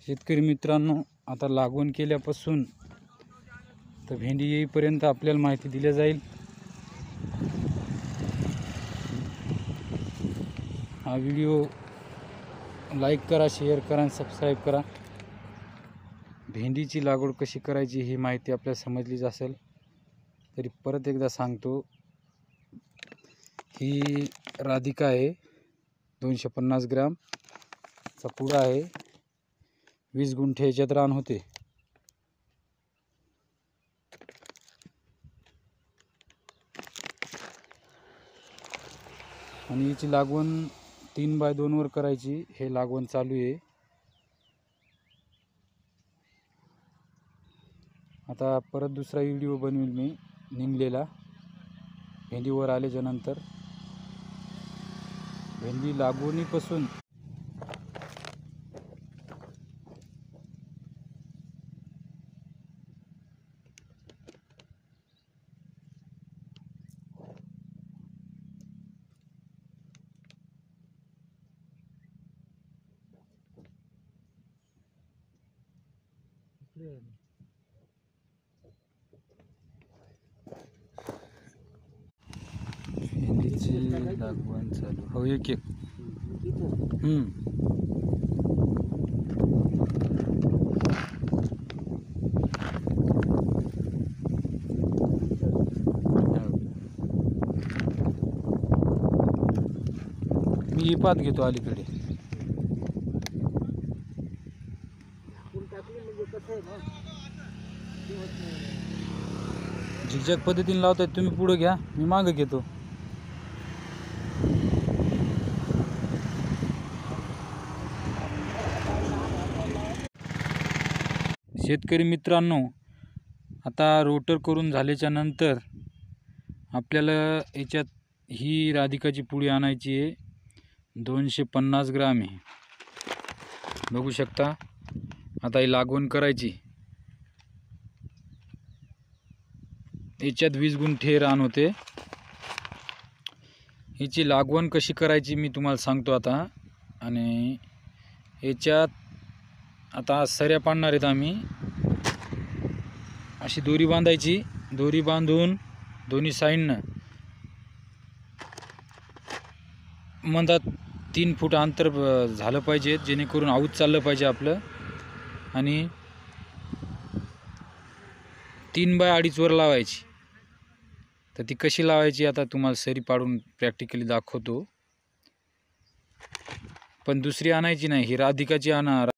शेतकरी मित्रांनो, आता लागवण केल्यापासून तर भेंडी येईपर्यंत आपल्याला माहिती दिली जाईल। हा व्हिडिओ लाईक करा, शेअर करा आणि सबस्क्राईब करा। भेंडीची लागवड कशी करायची ही माहिती आपल्याला समजलीच असेल, तरी परत एकदा सांगतो। ही राधिका आहे, 250 ग्राम चा पुडा आहे। 20 गुंठे याच्यात रान होते। आणि याची लागवण 3x2 वर करायची, हे लागवण चालू आहे। आता परत दुसरा व्हिडिओ बनवेल मी निघलेला भेंडीवर आल्याच्या नंतर। भेंडी लागवणीपासून भेंडीची लागवण चालू हो। एक मी पात घेतो अलीकडे। झिकझॅक पद्धतीने लावताय तुम्ही, पुढे घ्या, मी मागे घेतो। शेतकरी मित्रांनो, आता रोटर करून झाल्याच्या नंतर आपल्याला याच्यात ही राधिकाची पुडी आणायची आहे। 250 ग्राम आहे, बघू शकता। आता ही लागवण करायची। याच्यात 20 गुंठे रान होते। हिची लागवण कशी करायची मी तुम्हाला सांगतो आता। आणि याच्यात आता सऱ्या पाडणार आहेत आम्ही। अशी दोरी बांधायची, दोरी बांधून दोन्ही साईडनं मधात 3 फूट अंतर झालं पाहिजे, जेणेकरून आऊत चाललं पाहिजे आपलं। आणि 3x2 वर लावायची। तर ती कशी लावायची आता तुम्हाला सरी पाडून प्रॅक्टिकली दाखवतो। पण दुसरी आणायची नाही, ही राधिकाची आणा।